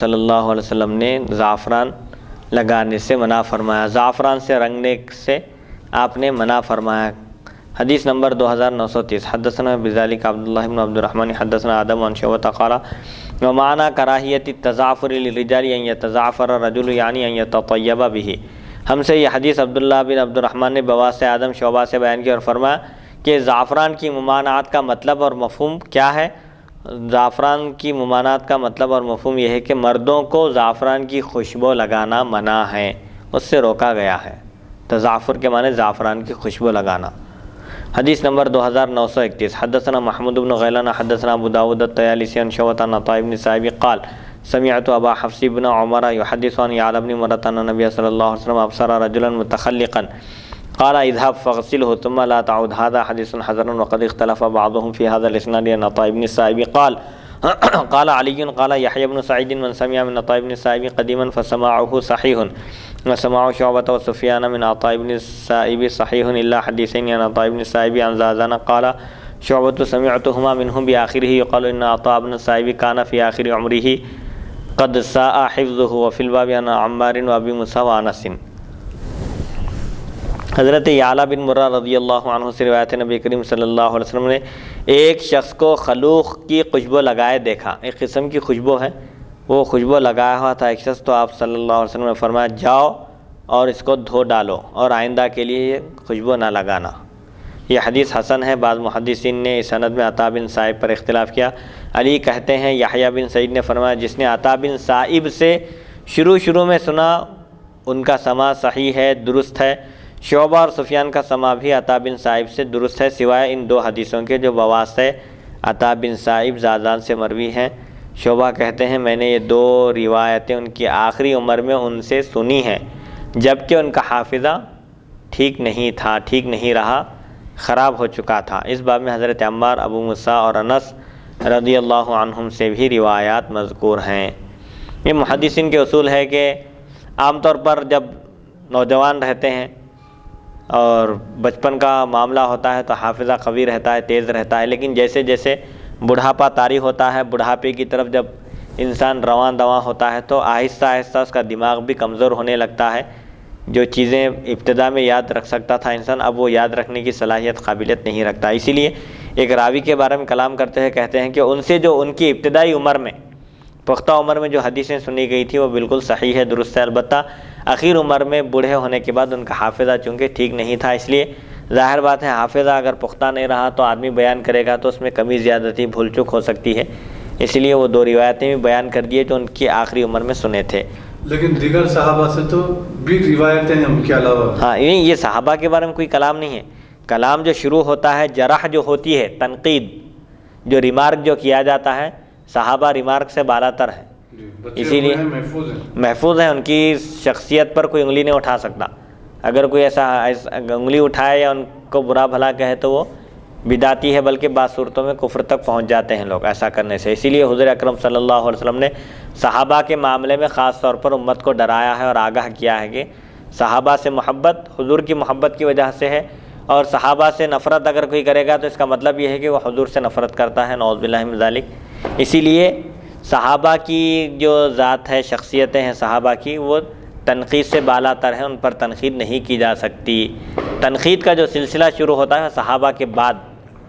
صلی اللہ علیہ وسلم نے زعفران لگانے سے منع فرمایا، زعفران سے رنگنے سے آپ نے منع فرمایا۔ حدیث نمبر 2930 حدثنا بذلك عبداللہ بن عبد الرحمن حدثنا آدم عن شعبۃ قال ومعنى کراہیت التزعفر للرجال ان يتزعفر الرجل یعنی ان يتطیب به۔ ہم سے یہ حدیث عبداللہ بن عبد الرحمن نے بواسطہ آدم شعبہ سے بیان کیا اور فرمایا کہ زعفران کی ممانعت کا مطلب اور مفہوم کیا ہے؟ زعفران کی ممانعت کا مطلب اور مفہوم یہ ہے کہ مردوں کو زعفران کی خوشبو لگانا منع ہے، اس سے روکا گیا ہے۔ تزعفر کے معنی زعفران کی خوشبو لگانا۔ حدیث نمبر 2931 حدثنا محمود بن غیلان حدثنا ابو داود الطیالسی عن شعبۃ عن عطاء بن السائب قال سمعت ابا حفص بن عمر يحدث عن يعلى بن مرة ان النبي صلى الله عليه وسلم ابصر رجلا متخلقا قال اذهب فاغسله ثم لا تعود۔ هذا حديث حسن وقد اختلف بعضهم في هذا الاسناد عن عطاء بن السائب قال قال علي قال يحيى بن سعيد من سمع من عطاء بن السائب قديما فسماعه صحيح وسماع شعبة وسفيان من عطاء بن السائب صحيح إلا حديثين عن عطاء بن السائب عن زازان قال شعبة سمعتهما منهم بآخره يقال إن عطاء بن السائب كان في آخر عمره قد ساء حفظه وفي الباب عن عمار وأبي موسى وأنس۔ حضرت یعلا بن مرہ رضی اللہ عنہ سے روایت نبی کریم صلی اللہ علیہ وسلم نے ایک شخص کو خلوق کی خوشبو لگائے دیکھا، ایک قسم کی خوشبو ہے، وہ خوشبو لگایا ہوا تھا ایک شخص، تو آپ صلی اللہ علیہ وسلم نے فرمایا جاؤ اور اس کو دھو ڈالو اور آئندہ کے لیے یہ خوشبو نہ لگانا۔ یہ حدیث حسن ہے۔ بعض محدثین نے اس سند میں عطاء بن سائب پر اختلاف کیا۔ علی کہتے ہیں یحییٰ بن سعید نے فرمایا جس نے عطاء بن سائب سے شروع میں سنا ان کا سماع صحیح ہے، درست ہے۔ شعبہ اور سفیان کا سماع بھی عطاء بن سائب سے درست ہے سوائے ان دو حدیثوں کے جو بواسطہ عطاء بن سائب زازان سے مروی ہیں۔ شعبہ کہتے ہیں میں نے یہ دو روایتیں ان کی آخری عمر میں ان سے سنی ہیں جبکہ ان کا حافظہ ٹھیک نہیں رہا، خراب ہو چکا تھا۔ اس باب میں حضرت عمار، ابو موسیٰ اور انس رضی اللہ عنہم سے بھی روایات مذکور ہیں۔ یہ محدثین کے اصول ہے کہ عام طور پر جب نوجوان رہتے ہیں اور بچپن کا معاملہ ہوتا ہے تو حافظہ قوی رہتا ہے، تیز رہتا ہے، لیکن جیسے جیسے بڑھاپا طاری ہوتا ہے، بڑھاپے کی طرف جب انسان رواں دواں ہوتا ہے تو آہستہ آہستہ اس کا دماغ بھی کمزور ہونے لگتا ہے۔ جو چیزیں ابتدا میں یاد رکھ سکتا تھا انسان اب وہ یاد رکھنے کی صلاحیت قابلیت نہیں رکھتا۔ اسی لیے ایک راوی کے بارے میں کلام کرتے ہوئے کہتے ہیں کہ ان سے جو ان کی ابتدائی عمر میں، پختہ عمر میں جو حدیثیں سنی گئی تھی وہ بالکل صحیح ہے، درست ہے، البتہ اخیر عمر میں بوڑھے ہونے کے بعد ان کا حافظہ چونکہ ٹھیک نہیں تھا، اس لیے ظاہر بات ہے حافظہ اگر پختہ نہیں رہا تو آدمی بیان کرے گا تو اس میں کمی زیادتی بھول چک ہو سکتی ہے، اس لیے وہ دو روایتیں بھی بیان کر دیے جو ان کی آخری عمر میں سنے تھے۔ لیکن دیگر صحابہ سے تو بھی روایتیں ہیں ان کے علاوہ۔ ہاں یہ صحابہ کے بارے میں کوئی کلام نہیں ہے، کلام جو شروع ہوتا ہے جرح جو ہوتی ہے، تنقید جو ریمارک جو کیا جاتا ہے، صحابہ ریمارک سے بالاتر ہے، اسی لیے محفوظ ہیں، ان کی شخصیت پر کوئی انگلی نہیں اٹھا سکتا۔ اگر کوئی ایسا انگلی اٹھائے یا ان کو برا بھلا کہے تو وہ بدعتی ہے، بلکہ بعض صورتوں میں کفر تک پہنچ جاتے ہیں لوگ ایسا کرنے سے۔ اسی لیے حضور اکرم صلی اللہ علیہ وسلم نے صحابہ کے معاملے میں خاص طور پر امت کو ڈرایا ہے اور آگاہ کیا ہے کہ صحابہ سے محبت حضور کی محبت کی وجہ سے ہے، اور صحابہ سے نفرت اگر کوئی کرے گا تو اس کا مطلب یہ ہے کہ وہ حضور سے نفرت کرتا ہے، نعوذ باللہ من ذالک۔ اسی لیے صحابہ کی جو ذات ہے، شخصیتیں ہیں صحابہ کی، وہ تنقید سے بالاتر ہیں، ان پر تنقید نہیں کی جا سکتی۔ تنقید کا جو سلسلہ شروع ہوتا ہے صحابہ کے بعد،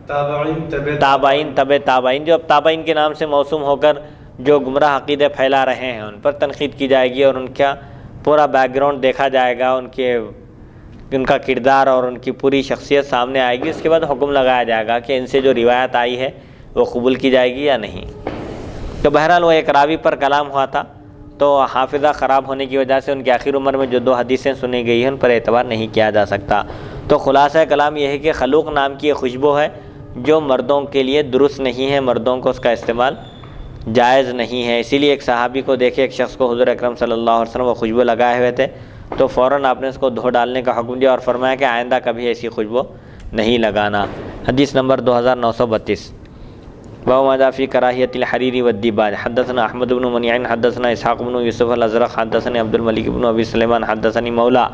تابعین تبع تابعین، جو اب تابعین کے نام سے موسوم ہو کر جو گمراہ عقیدے پھیلا رہے ہیں ان پر تنقید کی جائے گی اور ان کا پورا بیک گراؤنڈ دیکھا جائے گا، ان کا کردار اور ان کی پوری شخصیت سامنے آئے گی، اس کے بعد حکم لگایا جائے گا کہ ان سے جو روایت آئی ہے وہ قبول کی جائے گی یا نہیں۔ تو بہرحال وہ ایک راوی پر کلام ہوا تھا تو حافظہ خراب ہونے کی وجہ سے ان کی آخر عمر میں جو دو حدیثیں سنی گئی ہیں ان پر اعتبار نہیں کیا جا سکتا۔ تو خلاصہ کلام یہ ہے کہ خلوق نام کی ایک خوشبو ہے جو مردوں کے لیے درست نہیں ہے، مردوں کو اس کا استعمال جائز نہیں ہے۔ اسی لیے ایک صحابی کو دیکھے، ایک شخص کو حضور اکرم صلی اللہ علیہ وسلم وہ خوشبو لگائے ہوئے تھے تو فوراً آپ نے اس کو دھو ڈالنے کا حکم دیا اور فرمایا کہ آئندہ کبھی ایسی خوشبو نہیں لگانا۔ حدیث نمبر 2932 باب ما جاء فی کراہیۃ الحریر والدیباج۔ حدثنا احمد بن منیع حدثنا اسحاق بن یوسف الازرق حدثني عبد الملک بن ابی سلیمان حدثني مولا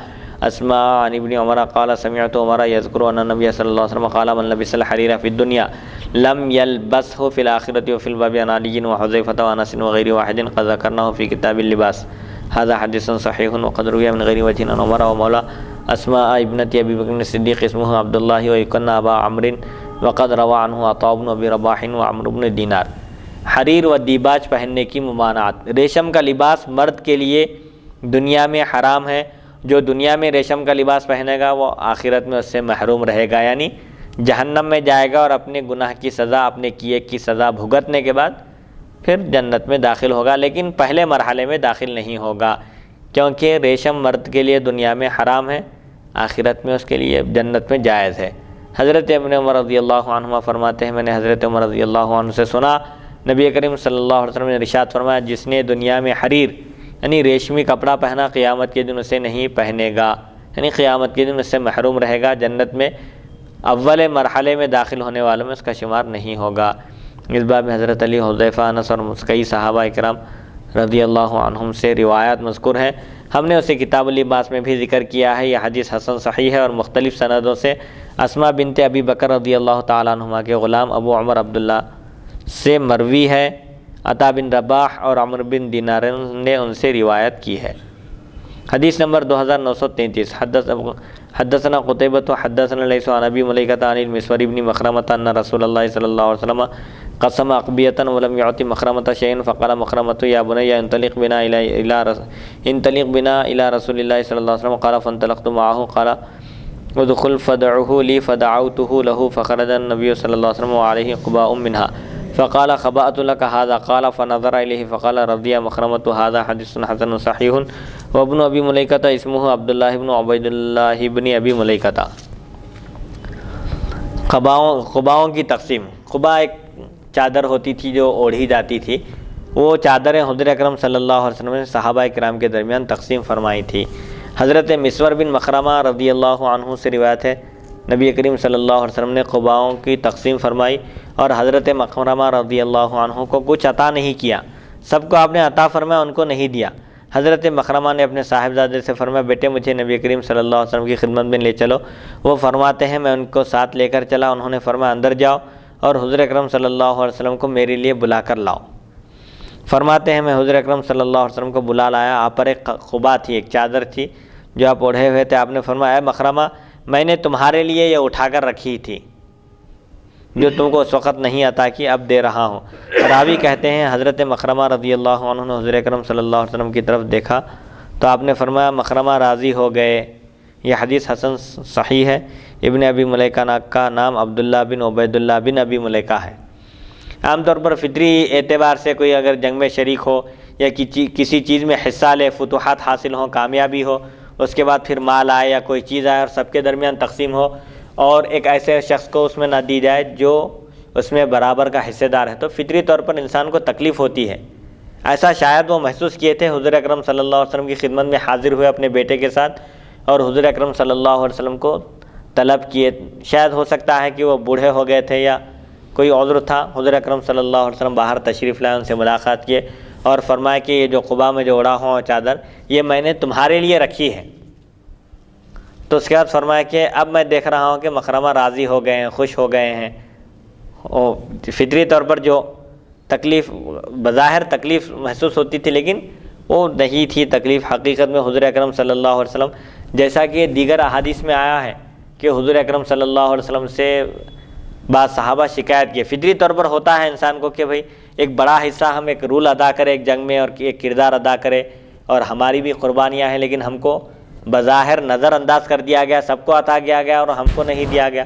اسماء عن ابن عمر قال سمعت عمر يذكر ان النبي صلى الله عليه وسلم قال من لبس الحرير في الدنيا لم يلبسه في الآخرة وفي الباب عن علي وحذيفة وأنس وغير واحد قد ذكرناه في كتاب اللباس هذا حديث صحيح وقد روي من غير وجه عن عمر ومولى أسماء ابنة أبي بكر الصديق اسمه عبد الله ويكنى أبا عمرو وقد روى عنه عطاء بن أبي رباح وعمرو بن دینار۔ حریر و دیباج پہننے کی ممانعت۔ ریشم کا لباس مرد کے لیے دنیا میں حرام ہے، جو دنیا میں ریشم کا لباس پہنے گا وہ آخرت میں اس سے محروم رہے گا، یعنی جہنم میں جائے گا اور اپنے گناہ کی سزا، اپنے کیے کی سزا بھگتنے کے بعد پھر جنت میں داخل ہوگا، لیکن پہلے مرحلے میں داخل نہیں ہوگا، کیونکہ ریشم مرد کے لیے دنیا میں حرام ہے، آخرت میں اس کے لیے جنت میں جائز ہے۔ حضرت ابن عمر رضی اللہ عنہما فرماتے ہیں میں نے حضرت عمر رضی اللہ عنہ سے سنا نبی کریم صلی اللہ علیہ وسلم نے ارشاد فرمایا جس نے دنیا میں حریر یعنی ریشمی کپڑا پہنا قیامت کے دن اسے نہیں پہنے گا، یعنی قیامت کے دن اس سے محروم رہے گا، جنت میں اول مرحلے میں داخل ہونے والوں میں اس کا شمار نہیں ہوگا۔ اس باب میں حضرت علی، حذیفہ، انس اور کئی صحابہ اکرام رضی اللہ عنہم سے روایات مذکور ہیں، ہم نے اسے کتاب اللباس میں بھی ذکر کیا ہے۔ یہ حدیث حسن صحیح ہے اور مختلف سندوں سے اسماء بنت ابی بکر رضی اللہ تعالیٰ عنہما کے غلام ابو عمر عبداللہ سے مروی ہے، عطا بن رباح اور عمرو بن دینار نے ان سے روایت کی ہے۔ حدیث نمبر 2933 حدثنا قتيبة حدثنا ليس عن ابي مليكة عن المسور بن مخرمة ان رسول الله صلى الله عليه وسلم قسم اقبية ولم يعطي مخرمة شيئا فقال مخرمة يا بني انطلق بنا الى رسول الله صلى الله عليه وسلم قال فانطلقت معه قال ادخل فدعه لي فدعوته له فخرج النبي صلى الله عليه وسلم وعليه قباء منها فقال خبأت لك هذا قال فنظر إليه فقال رضي مخرمة هذا حديث حسن صحيح وابن أبي مليكة اسمه عبد الله بن عبيد الله بن أبي مليكة۔ قباؤں کی تقسیم۔ قبا ایک چادر ہوتی تھی جو اوڑھی جاتی تھی، وہ چادریں حضور اکرم صلی اللہ علیہ وسلم نے صحابہ کرام کے درمیان تقسیم فرمائی تھی۔ حضرت مسور بن مخرمہ رضی اللہ عنہ سے روایت ہے نبی کریم صلی اللہ علیہ وسلم نے قباؤں کی تقسیم فرمائی اور حضرت مخرمہ رضی اللہ عنہ کو کچھ عطا نہیں کیا، سب کو آپ نے عطا فرمایا، ان کو نہیں دیا۔ حضرت مخرمہ نے اپنے صاحبزادے سے فرمایا بیٹے مجھے نبی کریم صلی اللہ علیہ وسلم کی خدمت میں لے چلو۔ وہ فرماتے ہیں میں ان کو ساتھ لے کر چلا، انہوں نے فرمایا اندر جاؤ اور حضور اکرم صلی اللہ علیہ وسلم کو میرے لیے بلا کر لاؤ۔ فرماتے ہیں میں حضور اکرم صلی اللہ علیہ وسلم کو بلا لایا، آپ پر ایک قبا تھی، ایک چادر تھی جو آپ اوڑھے ہوئے تھے۔ آپ نے فرمایا اے مخرمہ میں نے تمہارے لیے یہ اٹھا کر رکھی تھی جو تم کو اس وقت نہیں عطا کی، اب دے رہا ہوں۔ راوی کہتے ہیں حضرت مخرمہ رضی اللہ عنہ نے حضور اکرم صلی اللہ علیہ وسلم کی طرف دیکھا تو آپ نے فرمایا مخرمہ راضی ہو گئے۔ یہ حدیث حسن صحیح ہے۔ ابن ابی ملیکہ کا نام عبداللہ بن عبید اللہ بن ابی ملیکہ ہے۔ عام طور پر فطری اعتبار سے کوئی اگر جنگ میں شریک ہو یا کسی چیز میں حصہ لے، فتوحات حاصل ہوں، کامیابی ہو، اس کے بعد پھر مال آئے یا کوئی چیز آئے اور سب کے درمیان تقسیم ہو اور ایک ایسے شخص کو اس میں نہ دی جائے جو اس میں برابر کا حصے دار ہے، تو فطری طور پر انسان کو تکلیف ہوتی ہے۔ ایسا شاید وہ محسوس کیے تھے، حضور اکرم صلی اللہ علیہ وسلم کی خدمت میں حاضر ہوئے اپنے بیٹے کے ساتھ اور حضور اکرم صلی اللہ علیہ وسلم کو طلب کیے۔ شاید ہو سکتا ہے کہ وہ بوڑھے ہو گئے تھے یا کوئی عذر تھا۔ حضور اکرم صلی اللہ علیہ وسلم باہر تشریف لائے، ان سے ملاقات کیے اور فرمایا کہ یہ جو قبا میں جو اوڑھا ہوں چادر یہ میں نے تمہارے لیے رکھی ہے۔ تو اس کے بعد فرمایا کہ اب میں دیکھ رہا ہوں کہ مخرمہ راضی ہو گئے ہیں، خوش ہو گئے ہیں۔ فطری طور پر جو تکلیف بظاہر تکلیف محسوس ہوتی تھی لیکن وہ نہیں تھی تکلیف، حقیقت میں حضور اکرم صلی اللہ علیہ وسلم جیسا کہ دیگر احادیث میں آیا ہے کہ حضور اکرم صلی اللہ علیہ وسلم سے بعض صحابہ شکایت کیے۔ فطری طور پر ہوتا ہے انسان کو کہ بھائی ایک بڑا حصہ ہم ایک رول ادا کرے ایک جنگ میں اور ایک کردار ادا کرے اور ہماری بھی قربانیاں ہیں، لیکن ہم کو بظاہر نظر انداز کر دیا گیا، سب کو عطا کیا گیا اور ہم کو نہیں دیا گیا۔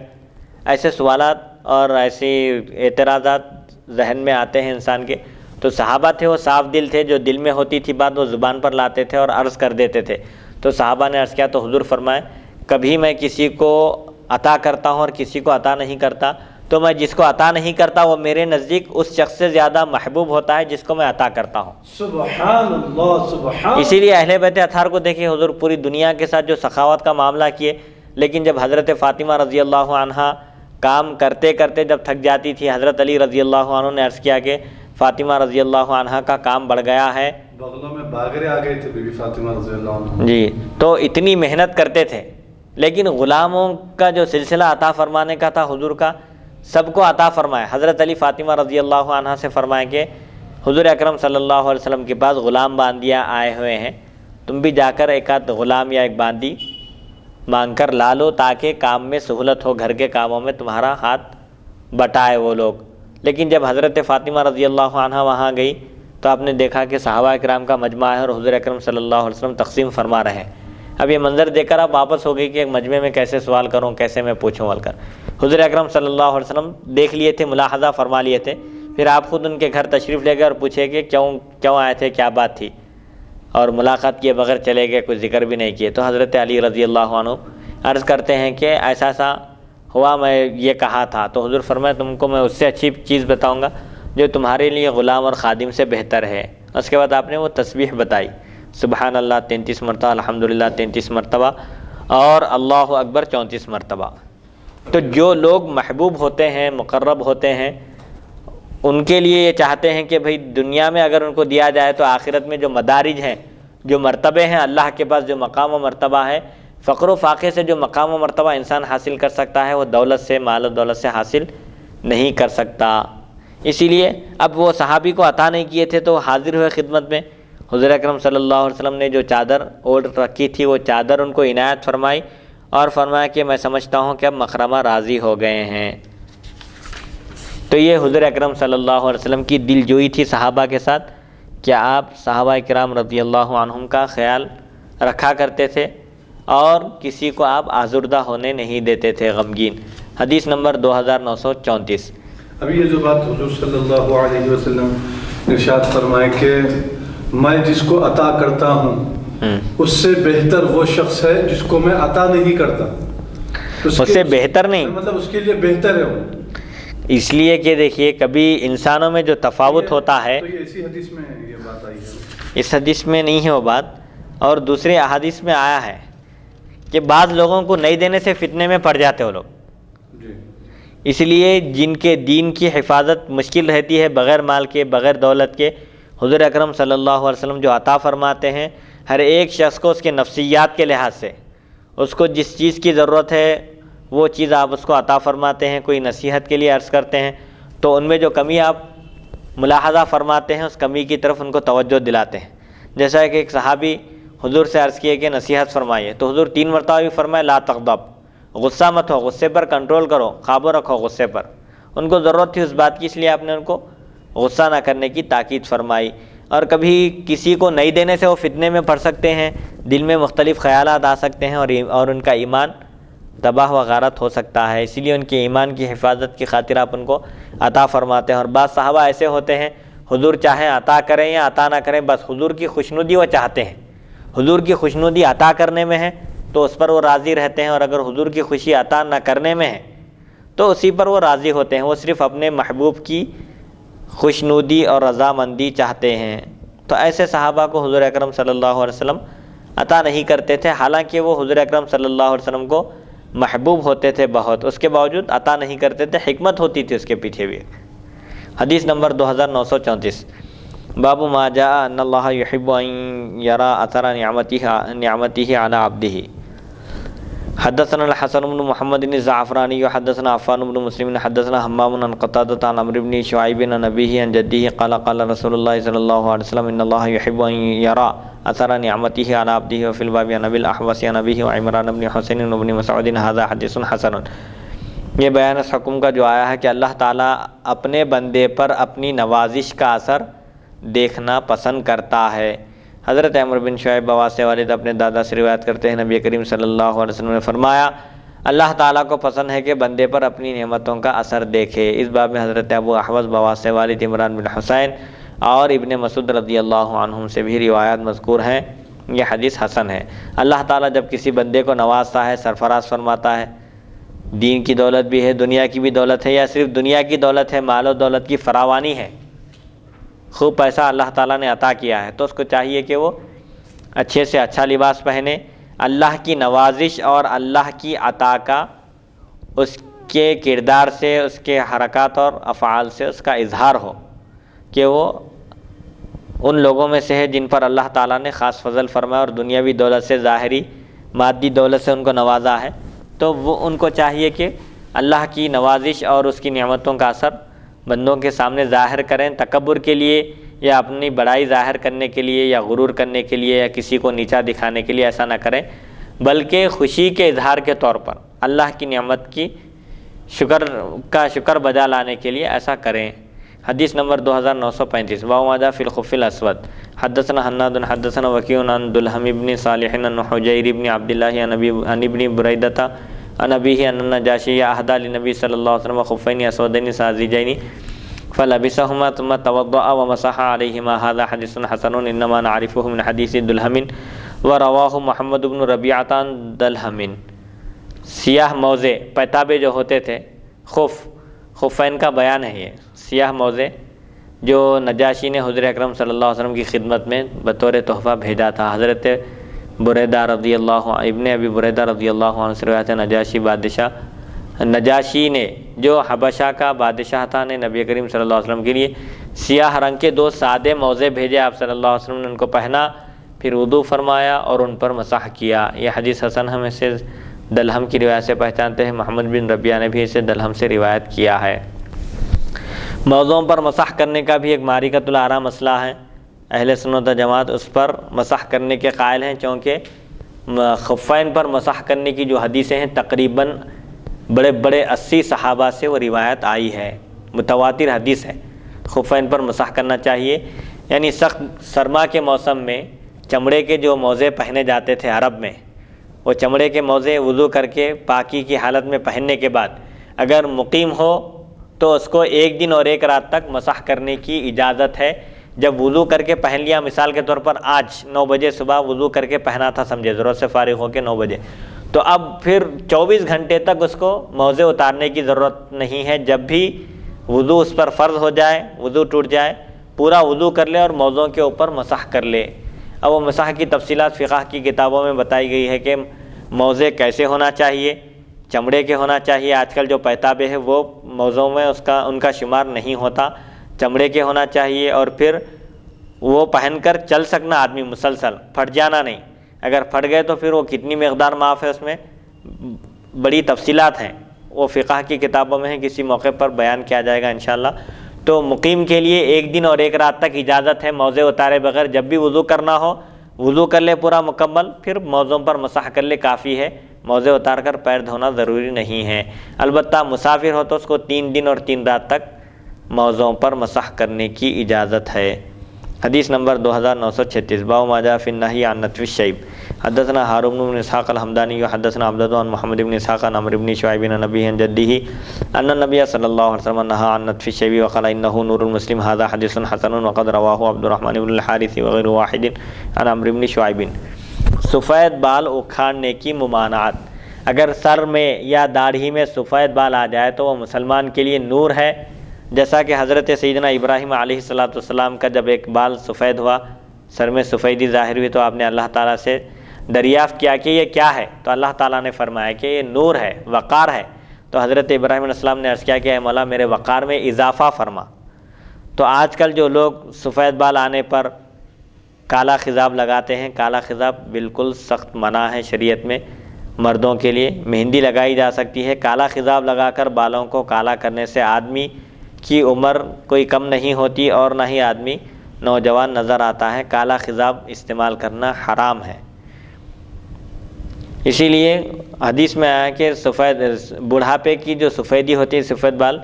ایسے سوالات اور ایسے اعتراضات ذہن میں آتے ہیں انسان کے۔ تو صحابہ تھے وہ صاف دل تھے، جو دل میں ہوتی تھی بات وہ زبان پر لاتے تھے اور عرض کر دیتے تھے۔ تو صحابہ نے عرض کیا تو حضور فرمائے کبھی میں کسی کو عطا کرتا ہوں اور کسی کو عطا نہیں کرتا، تو میں جس کو عطا نہیں کرتا وہ میرے نزدیک اس شخص سے زیادہ محبوب ہوتا ہے جس کو میں عطا کرتا ہوں۔ سبحان اللہ سبحان۔ اسی لیے اہل بیت اطہار کو دیکھیں، حضور پوری دنیا کے ساتھ جو سخاوت کا معاملہ کیے، لیکن جب حضرت فاطمہ رضی اللہ عنہا کام کرتے کرتے جب تھک جاتی تھی، حضرت علی رضی اللہ عنہ نے عرض کیا کہ فاطمہ رضی اللہ عنہا کا کام بڑھ گیا ہے، بغلوں میں باگرے آ گئے تھے بی بی فاطمہ رضی اللہ عنہ جی، تو اتنی محنت کرتے تھے، لیکن غلاموں کا جو سلسلہ عطا فرمانے کا تھا حضور کا، سب کو عطا فرمائے۔ حضرت علی فاطمہ رضی اللہ عنہ سے فرمائیں کہ حضور اکرم صلی اللہ علیہ وسلم کے پاس غلام باندیاں آئے ہوئے ہیں، تم بھی جا کر ایک آدھ غلام یا ایک باندی مانگ کر لا لو تاکہ کام میں سہولت ہو، گھر کے کاموں میں تمہارا ہاتھ بٹائے وہ لوگ۔ لیکن جب حضرت فاطمہ رضی اللہ عنہ وہاں گئی تو آپ نے دیکھا کہ صحابہ کرام کا مجمع ہے اور حضور اکرم صلی اللہ علیہ وسلم تقسیم فرما رہے ہیں۔ اب یہ منظر دیکھ کر آپ واپس ہو گئی کہ ایک مجمع میں کیسے سوال کروں، کیسے میں پوچھوں ول کر۔ حضور اکرم صلی اللہ علیہ وسلم دیکھ لیے تھے، ملاحظہ فرما لیے تھے، پھر آپ خود ان کے گھر تشریف لے گئے اور پوچھے کہ کیوں آئے تھے، کیا بات تھی، اور ملاقات کیے بغیر چلے گئے، کوئی ذکر بھی نہیں کیے۔ تو حضرت علی رضی اللہ عنہ عرض کرتے ہیں کہ ایسا ہوا، میں یہ کہا تھا۔ تو حضور فرمایا تم کو میں اس سے اچھی چیز بتاؤں گا جو تمہارے لیے غلام اور خادم سے بہتر ہے۔ اس کے بعد آپ نے وہ تسبیح بتائی، سبحان اللہ 33 مرتبہ، الحمدللہ 33 مرتبہ اور اللہ اکبر 34 مرتبہ۔ تو جو لوگ محبوب ہوتے ہیں، مقرب ہوتے ہیں، ان کے لیے یہ چاہتے ہیں کہ بھئی دنیا میں اگر ان کو دیا جائے تو آخرت میں جو مدارج ہیں، جو مرتبے ہیں، اللہ کے پاس جو مقام و مرتبہ ہے، فقر و فاقے سے جو مقام و مرتبہ انسان حاصل کر سکتا ہے وہ دولت سے، مال و دولت سے حاصل نہیں کر سکتا۔ اسی لیے اب وہ صحابی کو عطا نہیں کیے تھے تو حاضر ہوئے خدمت میں۔ حضور اکرم صلی اللہ علیہ وسلم نے جو چادر اوڑھ رکھی تھی وہ چادر ان کو عنایت فرمائی اور فرمایا کہ میں سمجھتا ہوں کہ اب مکرمہ راضی ہو گئے ہیں۔ تو یہ حضور اکرم صلی اللہ علیہ وسلم کی دل جوئی تھی صحابہ کے ساتھ کہ آپ صحابہ کرام رضی اللہ عنہم کا خیال رکھا کرتے تھے اور کسی کو آپ آزردہ ہونے نہیں دیتے تھے، غمگین۔ حدیث نمبر 2934۔ ابھی یہ جو بات حضور صلی اللہ علیہ وسلم ارشاد فرمائے کہ میں جس کو عطا کرتا ہوں اس سے بہتر وہ شخص ہے جس کو میں عطا نہیں کرتا۔ اس سے بہتر نہیں، مطلب اس کے لیے بہتر ہے وہ، اس لیے کہ دیکھیے کبھی انسانوں میں جو تفاوت ہوتا ہے، تو یہ اسی حدیث میں یہ بات آئی ہے، اس حدیث میں نہیں ہے وہ بات، اور دوسرے احادیث میں آیا ہے کہ بعض لوگوں کو نہیں دینے سے فتنے میں پڑ جاتے وہ لوگ۔ جی اس لیے جن کے دین کی حفاظت مشکل رہتی ہے بغیر مال کے، بغیر دولت کے، حضور اکرم صلی اللہ علیہ وسلم جو عطا فرماتے ہیں ہر ایک شخص کو اس کے نفسیات کے لحاظ سے، اس کو جس چیز کی ضرورت ہے وہ چیز آپ اس کو عطا فرماتے ہیں۔ کوئی نصیحت کے لیے عرض کرتے ہیں تو ان میں جو کمی آپ ملاحظہ فرماتے ہیں اس کمی کی طرف ان کو توجہ دلاتے ہیں۔ جیسا کہ ایک صحابی حضور سے عرض کیے کہ نصیحت فرمائیے، تو حضور 3 مرتبہ بھی فرمائے لا تغضب، غصہ مت ہو، غصے پر کنٹرول کرو، قابو رکھو غصے پر۔ ان کو ضرورت تھی اس بات کی، اس لیے آپ نے ان کو غصہ نہ کرنے کی تاکید فرمائی۔ اور کبھی کسی کو نہیں دینے سے وہ فتنے میں پڑ سکتے ہیں، دل میں مختلف خیالات آ سکتے ہیں اور ان کا ایمان تباہ و غارت ہو سکتا ہے، اسی لیے ان کے ایمان کی حفاظت کی خاطر آپ ان کو عطا فرماتے ہیں۔ اور بعض صحابہ ایسے ہوتے ہیں حضور چاہے عطا کریں یا عطا نہ کریں، بس حضور کی خوشنودی وہ چاہتے ہیں، حضور کی خوشنودی عطا کرنے میں ہے تو اس پر وہ راضی رہتے ہیں، اور اگر حضور کی خوشی عطا نہ کرنے میں ہے تو اسی پر وہ راضی ہوتے ہیں۔ وہ صرف اپنے محبوب کی خوشنودی اور رضامندی چاہتے ہیں۔ تو ایسے صحابہ کو حضور اکرم صلی اللہ علیہ وسلم عطا نہیں کرتے تھے، حالانکہ وہ حضور اکرم صلی اللہ علیہ وسلم کو محبوب ہوتے تھے بہت، اس کے باوجود عطا نہیں کرتے تھے، حکمت ہوتی تھی اس کے پیچھے بھی۔ حدیث نمبر 2934۔ باب ما جاء ان اللہ یحب ان یرى اثر نعمته علی عبده۔ حدثنا الحسن بن محمد الزعفرانی حدثنا عفان بن مسلم حدثنا حمام عن قتادة عن عمرو بن شعيب عن أبيه عن جده قال قال رسول الله صلى الله عليه وسلم إن الله يحب أن يرى أثر نعمته على عبده وفي الباب عن أبي الأحوص عن أبيه وعمران بن حسين بن مسعود هذا حديث حسن۔ یہ بیان اس حکم کا جو آیا ہے کہ اللہ تعالیٰ اپنے بندے پر اپنی نوازش کا اثر دیکھنا پسند کرتا ہے۔ حضرت عمرو بن شعیب بواس سے والد اپنے دادا سے روایت کرتے ہیں، نبی کریم صلی اللہ علیہ وسلم نے فرمایا اللہ تعالیٰ کو پسند ہے کہ بندے پر اپنی نعمتوں کا اثر دیکھے۔ اس باب میں حضرت ابو احوص بواس سے والد عمران بن حسین اور ابن مسعود رضی اللہ عنہم سے بھی روایات مذکور ہیں۔ یہ حدیث حسن ہے۔ اللہ تعالیٰ جب کسی بندے کو نوازتا ہے، سرفراز فرماتا ہے، دین کی دولت بھی ہے، دنیا کی بھی دولت ہے، یا صرف دنیا کی دولت ہے، مال و دولت کی فراوانی ہے، خوب پیسہ اللہ تعالیٰ نے عطا کیا ہے، تو اس کو چاہیے کہ وہ اچھے سے اچھا لباس پہنے، اللہ کی نوازش اور اللہ کی عطا کا اس کے کردار سے، اس کے حرکات اور افعال سے اس کا اظہار ہو کہ وہ ان لوگوں میں سے ہے جن پر اللہ تعالیٰ نے خاص فضل فرمایا اور دنیاوی دولت سے، ظاہری مادی دولت سے ان کو نوازا ہے، تو وہ ان کو چاہیے کہ اللہ کی نوازش اور اس کی نعمتوں کا اثر بندوں کے سامنے ظاہر کریں، تکبر کے لیے یا اپنی بڑائی ظاہر کرنے کے لیے یا غرور کرنے کے لیے یا کسی کو نیچا دکھانے کے لیے ایسا نہ کریں، بلکہ خوشی کے اظہار کے طور پر اللہ کی نعمت کی شکر بجا لانے کے لیے ایسا کریں۔ حدیث نمبر 2935 باب ما جاء فی الخف الاسود۔ حدثنا حناد حدثنا وکیع عن دلہم بن صالح عن حجیر بن عبد اللہ عن ابن بریدہ عن ابیہ ان النجاشی اہدی للنبی صلی اللہ علیہ وسلم خفین اسودین ساذجین فلبسهما ثم توضأ ومسح عليهما۔ هذا حدیث حسن انما نعرفه من حدیث دلہم ورواه محمد بن ربیعۃ عن دلہم۔ سیاہ موزے پیتابے جو ہوتے تھے، خفین کا بیان ہے یہ سیاہ موزے جو نجاشی نے حضور اکرم صلی اللہ علیہ وسلم کی خدمت میں بطور تحفہ بھیجا تھا۔ حضرت بریدہ رضی اللہ ابن ابی بریدہ رضی اللہ عنہ سے روایت ہے، نجاشی نے جو حبشہ کا بادشاہ تھا نے نبی کریم صلی اللہ علیہ وسلم کے لیے سیاہ رنگ کے 2 سادے موزے بھیجے، آپ صلی اللہ علیہ وسلم نے ان کو پہنا، پھر وضو فرمایا اور ان پر مسح کیا۔ یہ حدیث حسن ہم اسے دلہم کی روایت سے پہچانتے ہیں، محمد بن ربیعہ نے بھی اسے دلہم سے روایت کیا ہے۔ موضوعوں پر مسح کرنے کا بھی ایک معرکۃ الآراء مسئلہ ہے، اہل سنت و جماعت اس پر مسح کرنے کے قائل ہیں، چونکہ خفین پر مسح کرنے کی جو حدیثیں ہیں تقریباً بڑے 80 صحابہ سے وہ روایت آئی ہے، متواتر حدیث ہے، خفین پر مسح کرنا چاہیے۔ یعنی سخت سرما کے موسم میں چمڑے کے جو موزے پہنے جاتے تھے عرب میں، وہ چمڑے کے موزے وضو کر کے پاکی کی حالت میں پہننے کے بعد اگر مقیم ہو تو اس کو 1 دن اور 1 رات تک مسح کرنے کی اجازت ہے۔ جب وضو کر کے پہن لیا، مثال کے طور پر آج 9 بجے صبح وضو کر کے پہنا تھا، سمجھے ضرورت سے فارغ ہو کے 9 بجے، تو اب پھر 24 گھنٹے تک اس کو موزے اتارنے کی ضرورت نہیں ہے۔ جب بھی وضو اس پر فرض ہو جائے، وضو ٹوٹ جائے، پورا وضو کر لے اور موزوں کے اوپر مسح کر لے۔ اب وہ مسح کی تفصیلات فقہ کی کتابوں میں بتائی گئی ہے کہ موزے کیسے ہونا چاہیے، چمڑے کے ہونا چاہیے۔ آج کل جو پیتابے ہیں وہ موزوں میں ان کا شمار نہیں ہوتا، چمڑے کے ہونا چاہیے، اور پھر وہ پہن کر چل سکنا آدمی مسلسل، پھٹ جانا نہیں۔ اگر پھٹ گئے تو پھر وہ کتنی مقدار معاف ہے، اس میں بڑی تفصیلات ہیں، وہ فقہ کی کتابوں میں ہیں، کسی موقع پر بیان کیا جائے گا انشاءاللہ۔ تو مقیم کے لیے 1 دن اور 1 رات تک اجازت ہے موزے اتارے بغیر، جب بھی وضو کرنا ہو وضو کر لے پورا مکمل، پھر موزوں پر مسح کر لے کافی ہے، موزے اتار کر پیر دھونا ضروری نہیں ہے۔ البتہ مسافر ہو تو اس کو 3 دن اور 3 رات تک موزوں پر مسح کرنے کی اجازت ہے۔ حدیث نمبر 2936 باب ما جاء فی النہی عن نتف الشیب۔ حدثنا ہارون بن اسحاق الحمدانی حدثنا عبدۃ عن محمد بن اسحاق عن عمرو بن شعیب عن ابیہ عن جدہ ان النبی صلی اللہ علیہ وسلم نہى عن نتف الشیب وقال انه نور المسلم۔ هذا حدیث حسن وقد رواه عبد الرحمن بن الحارث وغیر واحد عن عمرو بن شعیب۔ سفید بال اکھاڑنے کی ممانعت۔ اگر سر میں یا داڑھی میں سفید بال آ جائے تو وہ مسلمان کے لیے نور ہے، جیسا کہ حضرت سیدنا ابراہیم علیہ السلام کا جب ایک بال سفید ہوا، سر میں سفیدی ظاہر ہوئی، تو آپ نے اللہ تعالیٰ سے دریافت کیا کہ یہ کیا ہے، تو اللہ تعالیٰ نے فرمایا کہ یہ نور ہے، وقار ہے۔ تو حضرت ابراہیم علیہ السلام نے عرض کیا کہ اے مولا میرے وقار میں اضافہ فرما۔ تو آج کل جو لوگ سفید بال آنے پر کالا خضاب لگاتے ہیں، کالا خضاب بالکل سخت منع ہے شریعت میں۔ مردوں کے لیے مہندی لگائی جا سکتی ہے، کالا خضاب لگا کر بالوں کو کالا کرنے سے آدمی کی عمر کوئی کم نہیں ہوتی اور نہ ہی آدمی نوجوان نظر آتا ہے۔ کالا خضاب استعمال کرنا حرام ہے۔ اسی لیے حدیث میں آیا کہ سفید بڑھاپے کی جو سفیدی ہوتی ہے، سفید بال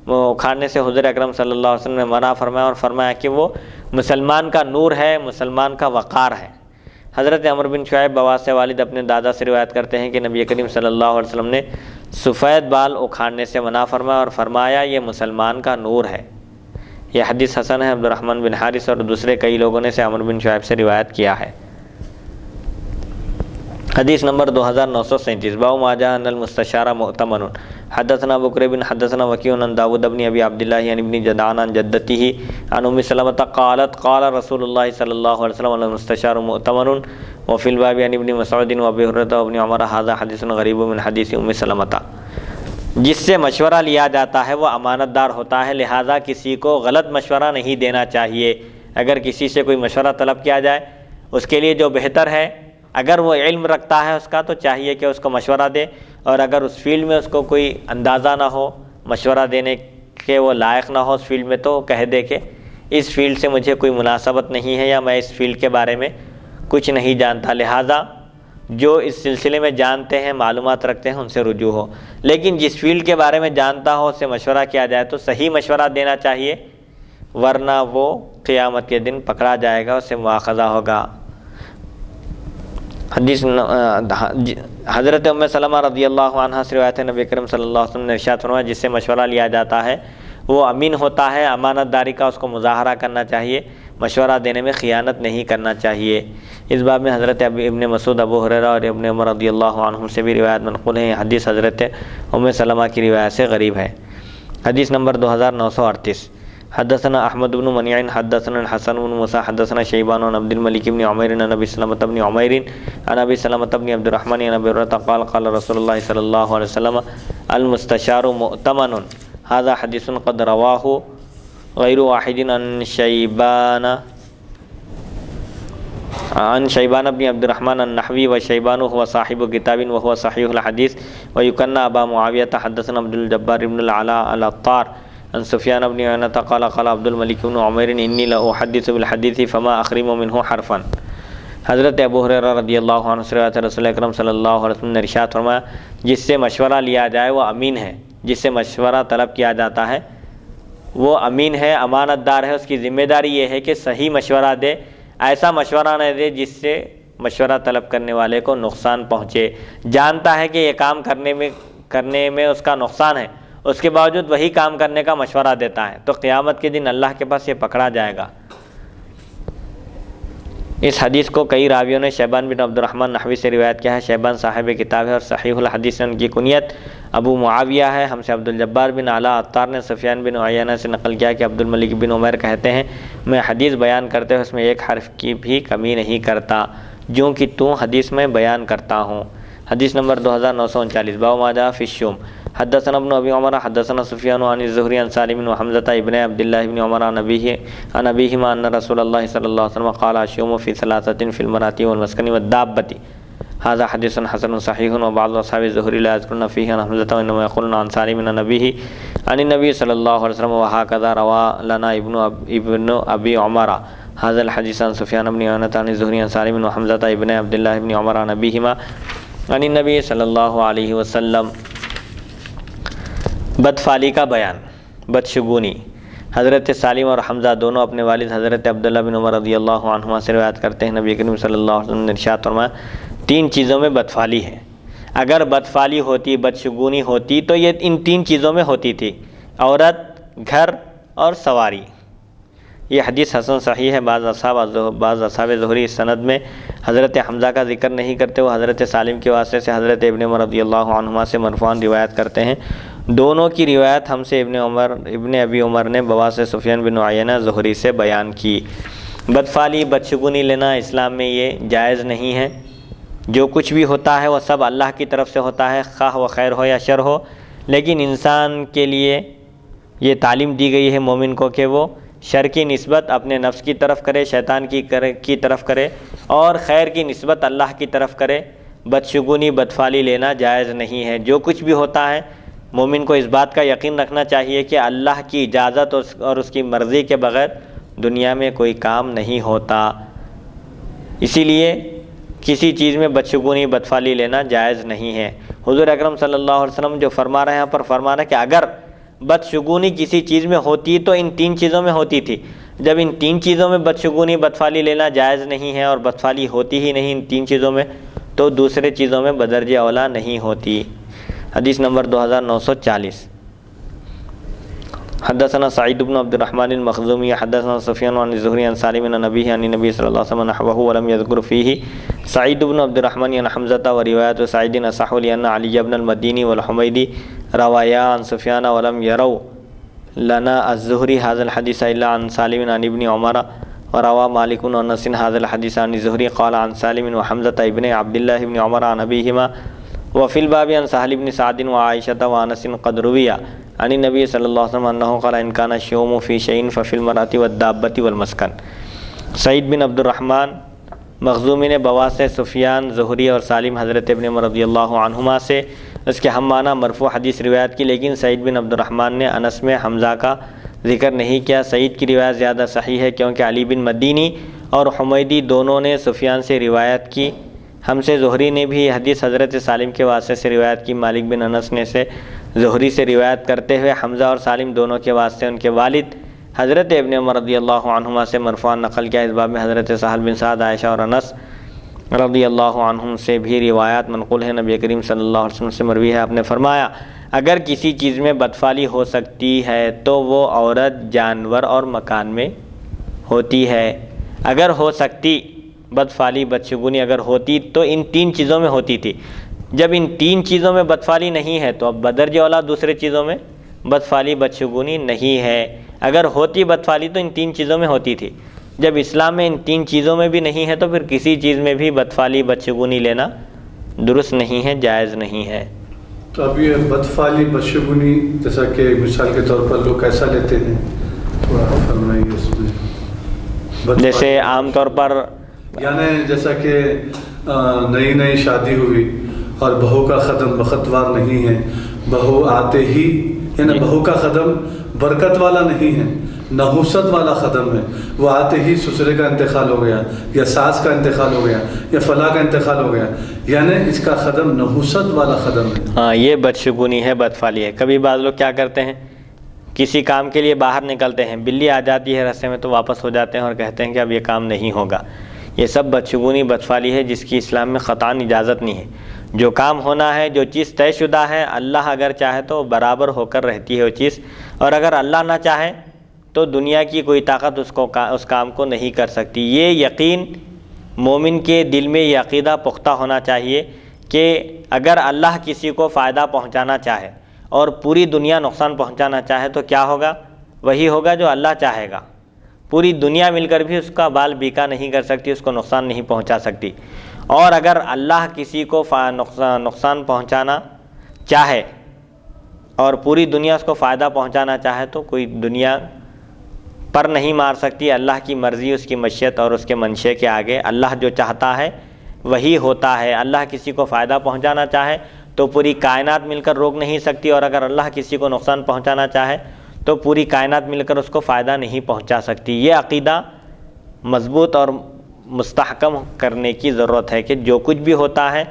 وہ اکھاڑنے سے حضور اکرم صلی اللہ علیہ وسلم نے منع فرمایا، اور فرمایا کہ وہ مسلمان کا نور ہے، مسلمان کا وقار ہے۔ حضرت عمرو بن شعیب بواس سے والد اپنے دادا سے روایت کرتے ہیں کہ نبی کریم صلی اللہ علیہ وسلم نے سفید بال اکھاڑنے سے منع فرمایا اور فرمایا یہ مسلمان کا نور ہے۔ یہ حدیث حسن ہے، عبد الرحمن بن حارث اور دوسرے کئی لوگوں نے اسے عمرو بن شعیب سے روایت کیا ہے۔ حدیث نمبر 2937 باب ما جاء ان المستشار مؤتمن۔ حدثنا ابو قریب حدثنا وکیع عن داود بن ابی عبد اللہ عن ابن جدعان عن جدته عن ام سلمة قالت قال رسول الله صلی اللہ علیہ وسلم المستشار مؤتمن وفي الباب عن ابن مسعود وابي هريرة وابن عمر هذا حدیث غریب من حدیث ام سلمة۔ جس سے مشورہ لیا جاتا ہے وہ امانت دار ہوتا ہے، لہذا کسی کو غلط مشورہ نہیں دینا چاہیے۔ اگر کسی سے کوئی مشورہ طلب کیا جائے، اس کے لیے جو بہتر ہے، اگر وہ علم رکھتا ہے اس کا، تو چاہیے کہ اس کو مشورہ دے، اور اگر اس فیلڈ میں اس کو کوئی اندازہ نہ ہو، مشورہ دینے کے وہ لائق نہ ہو اس فیلڈ میں، تو کہہ دے کہ اس فیلڈ سے مجھے کوئی مناسبت نہیں ہے یا میں اس فیلڈ کے بارے میں کچھ نہیں جانتا، لہٰذا جو اس سلسلے میں جانتے ہیں، معلومات رکھتے ہیں، ان سے رجوع ہو۔ لیکن جس فیلڈ کے بارے میں جانتا ہو، اس سے مشورہ کیا جائے تو صحیح مشورہ دینا چاہیے، ورنہ وہ قیامت کے دن پکڑا جائے گا، اس سے مواخذہ ہوگا۔ حدیث حضرت ام سلمہ رضی اللہ عنہ سے روایت ہے، نبی کریم صلی اللہ علیہ وسلم نے ارشاد فرمایا جس سے مشورہ لیا جاتا ہے وہ امین ہوتا ہے، امانت داری کا اس کو مظاہرہ کرنا چاہیے، مشورہ دینے میں خیانت نہیں کرنا چاہیے۔ اس باب میں حضرت ابن مسعود، ابو ہریرہ اور ابن عمر رضی اللہ عنہم سے بھی روایت منقول ہے۔ حدیث حضرت ام سلمہ کی روایت سے غریب ہے۔ حدیث نمبر 2938، حدثنا احمد بن منیع حدثنا الحسن بن موسى حدثنا شیبان عن عبد الملک بن عمیر عن ابی سلمة بن عمیر عن ابی سلمة بن عبد الرحمن عن ابی ہریرہ قال قال رسول اللہ صلی اللہ علیہ وسلم المستشار مؤتمن، هذا حدیث قد رواہ غیر واحد عن شیبان بن عبد الرحمن النحوی وشیبان هو صاحب کتاب وهو صحیح الحدیث ویکنى ابا معاویہ حدثنا عبد الجبار بن العلاء العطار عن سفیان بن عیینة قال قال عبد الملک بن عمیر انی لاحدث بالحدیث فما اخرم منه حرفا۔ حضرت ابو ہریرہ رضی اللہ عنہ سے روایت ہے، رسول اکرم صلی اللہ علیہ وسلم نے ارشاد فرمایا جس سے مشورہ لیا جائے وہ امین ہے، جس سے مشورہ طلب کیا جاتا ہے وہ امین ہے، امانت دار ہے، اس کی ذمہ داری یہ ہے کہ صحیح مشورہ دے، ایسا مشورہ نہ دے جس سے مشورہ طلب کرنے والے کو نقصان پہنچے، جانتا ہے کہ یہ کام کرنے میں اس کا نقصان ہے، اس کے باوجود وہی کام کرنے کا مشورہ دیتا ہے تو قیامت کے دن اللہ کے پاس یہ پکڑا جائے گا۔ اس حدیث کو کئی راویوں نے شیبان بن عبد الرحمن نحوی سے روایت کیا ہے۔ شیبان صاحب کتاب ہے اور صحیح الحدیث ان کی کنیت ابو معاویہ ہے۔ ہم سے عبد الجبار بن اعلیٰ عطار نے سفیان بن عیینہ سے نقل کیا کہ عبد الملک بن عمیر کہتے ہیں میں حدیث بیان کرتے ہوئے اس میں ایک حرف کی بھی کمی نہیں کرتا جو کہ تو حدیث میں بیان کرتا ہوں۔ حدیث نمبر 2939، باب ما جاء فی الشوم۔ حدثنا ابن ابی عمر حدثنا سفیان عن الزہری عن سالم وحمزة ابن عبد الله بن عمر عن ابیہما ان رسول اللہ صلی اللہ علیہ وسلم قال الشوم فی ثلاثة فی المرأة والمسکن والدابة، هذا حدیث حسن صحیح وبعض اصحاب الزہری لا يذکرون فیہ عن حمزة وانما یقولون عن سالم عن ابیہ عن النبی صلی اللہ علیہ وسلم وهكذا روى لنا ابن ابی عمر هذا الحدیث عن سفیان بن عیینة عن الزہری عن سالم وحمزة ابن عبد الله بن عمر عن ابیہما عن النبی صلی اللہ علیہ وسلم۔ بدفعلی کا بیان، بدشگونی۔ حضرت سالم اور حمزہ دونوں اپنے والد حضرت عبداللہ بن عمر رضی اللہ عنہما سے روایت کرتے ہیں، نبی کریم صلی اللہ علیہ وسلم نے ارشاد فرمایا 3 چیزوں میں بدفعلی ہے۔ اگر بدفعلی ہوتی، بدشگونی ہوتی تو یہ ان 3 چیزوں میں ہوتی تھی، عورت، گھر اور سواری۔ یہ حدیث حسن صحیح ہے۔ بعض اصحاب زہری اس سند میں حضرت حمزہ کا ذکر نہیں کرتے، وہ حضرت سالم کے واسطے سے حضرت ابن عمر رضی اللہ عنہما سے مرفوعاً روایت کرتے ہیں۔ دونوں کی روایت ہم سے ابن ابی عمر نے بواسطہ سفیان بن عیینہ زہری سے بیان کی۔ بدفعلی، بدشگونی لینا اسلام میں یہ جائز نہیں ہے۔ جو کچھ بھی ہوتا ہے وہ سب اللہ کی طرف سے ہوتا ہے، خواہ وہ خیر ہو یا شر ہو، لیکن انسان کے لیے یہ تعلیم دی گئی ہے مومن کو کہ وہ شر کی نسبت اپنے نفس کی طرف کرے، شیطان کی طرف کرے، اور خیر کی نسبت اللہ کی طرف کرے۔ بدشگونی، بدفعلی لینا جائز نہیں ہے۔ جو کچھ بھی ہوتا ہے مومن کو اس بات کا یقین رکھنا چاہیے کہ اللہ کی اجازت اور اس کی مرضی کے بغیر دنیا میں کوئی کام نہیں ہوتا۔ اسی لیے کسی چیز میں بدشگونی، بدفعلی لینا جائز نہیں ہے۔ حضور اکرم صلی اللہ علیہ وسلم جو فرما رہے ہیں یہاں پر فرما رہے ہیں کہ اگر بدشگونی کسی چیز میں ہوتی تو ان 3 چیزوں میں ہوتی تھی۔ جب ان 3 چیزوں میں بدشگونی، بدفعلی لینا جائز نہیں ہے اور بدفعلی ہوتی ہی نہیں ان 3 چیزوں میں، تو دوسرے چیزوں میں بدرجہ اولا نہیں ہوتی۔ حدیث نمبر 2940، حدثنا سعید بن عبد الرحمن المخزومی حدثنا سفیان عن الزہری عن سالم عن ابیہ عن النبی صلی اللہ علیہ وسلم نحوہ ولم یذکر فیہ سعید بن عبد الرحمن عن حمزة وروایت سعید اصح لأن علی بن المدینی والحمیدی روایا عن سفیان ولم یروا لنا الزہری هذا الحدیث الا عن سالم عن ابن عمر وروى مالک عن انس هذا الحدیث عن الزہری قال عن سالم وحمزة ابن عبد الله بن عمر عن ابیہما وفی الباب عن سہل بن سعد وعائشة وانس قد روی عن النبی صلی اللہ علیہ وسلم انہ قال ان کان الشوم فی شیء ففی المرأة والدابة والمسکن۔ سعید بن عبد الرحمن مخزومی نے بواسطہ سفیان زہری اور سالم حضرت ابن عمر رضی اللہ عنہما سے اس کے ہم معنی مرفوع حدیث روایت کی، لیکن سعید بن عبد الرحمن نے انس میں حمزہ کا ذکر نہیں کیا۔ سعید کی روایت زیادہ صحیح ہے کیونکہ علی بن مدینی اور حمیدی دونوں نے سفیان سے روایت کی۔ ہم سے زہری نے بھی یہ حدیث حضرت سالم کے واسطے سے روایت کی۔ مالک بن انس نے سے زہری سے روایت کرتے ہوئے حمزہ اور سالم دونوں کے واسطے ان کے والد حضرت ابن عمر رضی اللہ عنہما سے مرفوعاً نقل کیا۔ اس باب میں حضرت سہل بن سعد، عائشہ اور انس رضی اللہ عنہم سے بھی روایات منقول ہے۔ نبی کریم صلی اللہ علیہ وسلم سے مروی ہے، آپ نے فرمایا اگر کسی چیز میں بدفعلی ہو سکتی ہے تو وہ عورت، جانور اور مکان میں ہوتی ہے۔ اگر ہو سکتی بدفعلی، بدشگونی اگر ہوتی تو ان تین چیزوں میں ہوتی تھی۔ جب ان تین چیزوں میں بدفعلی نہیں ہے تو اب بدرجہ اولا دوسرے چیزوں میں بدفعلی، بدشگونی نہیں ہے۔ اگر ہوتی بدفعلی تو ان تین چیزوں میں ہوتی تھی۔ جب اسلام میں ان تین چیزوں میں بھی نہیں ہے تو پھر کسی چیز میں بھی بدفعلی، بدشگونی لینا درست نہیں ہے، جائز نہیں ہے۔ تو اب یہ بدفعلی، بدشگونی جیسا کہ مثال کے طور پر لوگ کیسا لیتے ہیں، تھوڑا فرمائیے اس میں۔ جیسے عام طور پر یعنی جیسا کہ نئی نئی شادی ہوئی اور بہو کا قدم بختوار نہیں ہے، بہو آتے ہی، یعنی بہو کا قدم برکت والا نہیں ہے، نحوست والا قدم ہے، وہ آتے ہی سسرے کا انتقال ہو گیا یا ساس کا انتقال ہو گیا یا فلاں کا انتقال ہو گیا، یعنی اس کا قدم نحوست والا قدم ہے۔ ہاں، یہ بدشگونی ہے، بدفعلی ہے۔ کبھی بعض لوگ کیا کرتے ہیں، کسی کام کے لیے باہر نکلتے ہیں، بلی آ جاتی ہے راستے میں تو واپس ہو جاتے ہیں اور کہتے ہیں کہ اب یہ کام نہیں ہوگا۔ یہ سب بدشگونی، بدفعلی ہے جس کی اسلام میں قطعاً اجازت نہیں ہے۔ جو کام ہونا ہے، جو چیز طے شدہ ہے، اللہ اگر چاہے تو برابر ہو کر رہتی ہے وہ چیز، اور اگر اللہ نہ چاہے تو دنیا کی کوئی طاقت اس کام کو نہیں کر سکتی۔ یہ یقین مومن کے دل میں یہ عقیدہ پختہ ہونا چاہیے کہ اگر اللہ کسی کو فائدہ پہنچانا چاہے اور پوری دنیا نقصان پہنچانا چاہے تو کیا ہوگا؟ وہی ہوگا جو اللہ چاہے گا۔ پوری دنیا مل کر بھی اس کا بال بیکا نہیں کر سکتی، اس کو نقصان نہیں پہنچا سکتی۔ اور اگر اللہ کسی کو نقصان پہنچانا چاہے اور پوری دنیا اس کو فائدہ پہنچانا چاہے تو کوئی دنیا پر نہیں مار سکتی۔ اللہ کی مرضی، اس کی مشیت اور اس کے منشے کے آگے اللہ جو چاہتا ہے وہی ہوتا ہے۔ اللہ کسی کو فائدہ پہنچانا چاہے تو پوری کائنات مل کر روک نہیں سکتی، اور اگر اللہ کسی کو نقصان پہنچانا چاہے تو پوری کائنات مل کر اس کو فائدہ نہیں پہنچا سکتی۔ یہ عقیدہ مضبوط اور مستحکم کرنے کی ضرورت ہے کہ جو کچھ بھی ہوتا ہے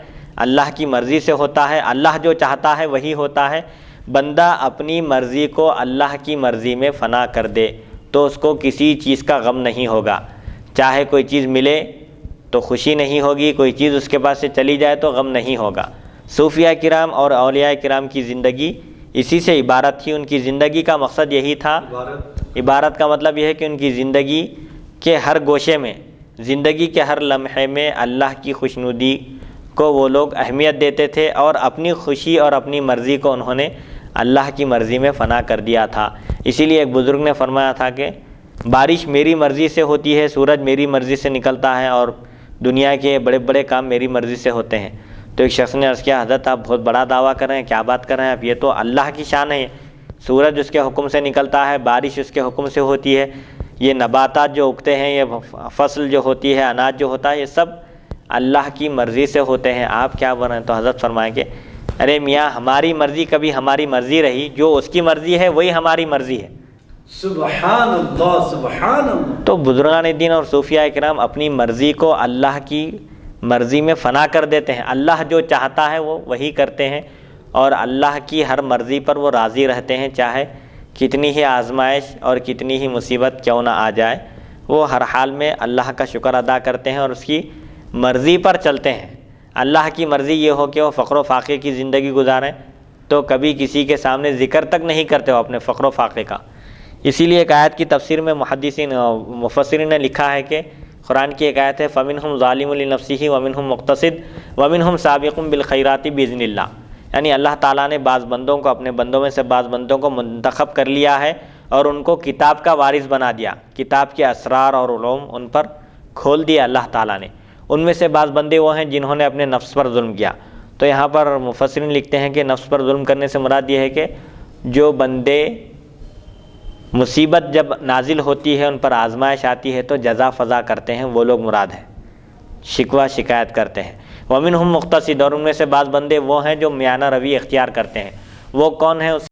اللہ کی مرضی سے ہوتا ہے، اللہ جو چاہتا ہے وہی ہوتا ہے۔ بندہ اپنی مرضی کو اللہ کی مرضی میں فنا کر دے تو اس کو کسی چیز کا غم نہیں ہوگا۔ چاہے کوئی چیز ملے تو خوشی نہیں ہوگی، کوئی چیز اس کے پاس سے چلی جائے تو غم نہیں ہوگا۔ صوفیاء کرام اور اولیاء کرام کی زندگی اسی سے عبارت تھی۔ ان کی زندگی کا مقصد یہی تھا۔ عبارت کا مطلب یہ ہے کہ ان کی زندگی کے ہر گوشے میں، زندگی کے ہر لمحے میں اللہ کی خوشنودی کو وہ لوگ اہمیت دیتے تھے، اور اپنی خوشی اور اپنی مرضی کو انہوں نے اللہ کی مرضی میں فنا کر دیا تھا۔ اسی لیے ایک بزرگ نے فرمایا تھا کہ بارش میری مرضی سے ہوتی ہے، سورج میری مرضی سے نکلتا ہے، اور دنیا کے بڑے بڑے کام میری مرضی سے ہوتے ہیں۔ تو ایک شخص نے عرض کیا، حضرت آپ بہت بڑا دعویٰ کر رہے ہیں، کیا بات کر رہے ہیں آپ؟ یہ تو اللہ کی شان ہے۔ سورج اس کے حکم سے نکلتا ہے، بارش اس کے حکم سے ہوتی ہے، یہ نباتات جو اگتے ہیں، یہ فصل جو ہوتی ہے، اناج جو ہوتا ہے، یہ سب اللہ کی مرضی سے ہوتے ہیں۔ آپ کیا بن رہے ہیں؟ تو حضرت فرمائیں کہ ارے میاں، ہماری مرضی کبھی ہماری مرضی رہی، جو اس کی مرضی ہے وہی ہماری مرضی ہے۔ سبحان اللہ، سبحان اللہ۔ تو بزرگان دین اور صوفیاء کرام اپنی مرضی کو اللہ کی مرضی میں فنا کر دیتے ہیں۔ اللہ جو چاہتا ہے وہ وہی کرتے ہیں، اور اللہ کی ہر مرضی پر وہ راضی رہتے ہیں، چاہے کتنی ہی آزمائش اور کتنی ہی مصیبت کیوں نہ آ جائے، وہ ہر حال میں اللہ کا شکر ادا کرتے ہیں اور اس کی مرضی پر چلتے ہیں۔ اللہ کی مرضی یہ ہو کہ وہ فقر و فاقے کی زندگی گزاریں تو کبھی کسی کے سامنے ذکر تک نہیں کرتے وہ اپنے فقر و فاقے کا۔ اسی لیے ایک آیت کی تفسیر میں محدثین مفسرین نے لکھا ہے کہ قرآن کی ایک آیت ہے، فَمِنْهُمْ ظَالِمٌ لِنَفْسِهِ وَمِنْهُمْ مُقْتَصِدٌ وَمِنْهُمْ سَابِقٌ بِالْخَيْرَاتِ بِإِذْنِ اللَّهِ، یعنی اللہ تعالیٰ نے بعض بندوں کو، اپنے بندوں میں سے بعض بندوں کو منتخب کر لیا ہے اور ان کو کتاب کا وارث بنا دیا، کتاب کے اسرار اور علوم ان پر کھول دیا اللہ تعالیٰ نے۔ ان میں سے بعض بندے وہ ہیں جنہوں نے اپنے نفس پر ظلم کیا۔ تو یہاں پر مفسرین لکھتے ہیں کہ نفس پر ظلم کرنے سے مراد یہ ہے کہ جو بندے مصیبت جب نازل ہوتی ہے، ان پر آزمائش آتی ہے تو جزا فضا کرتے ہیں، وہ لوگ مراد ہیں، شکوہ شکایت کرتے ہیں۔ ومنہم مقتصد، اور ان میں سے بعض بندے وہ ہیں جو میانہ روی اختیار کرتے ہیں. وہ کون ہیں؟ اس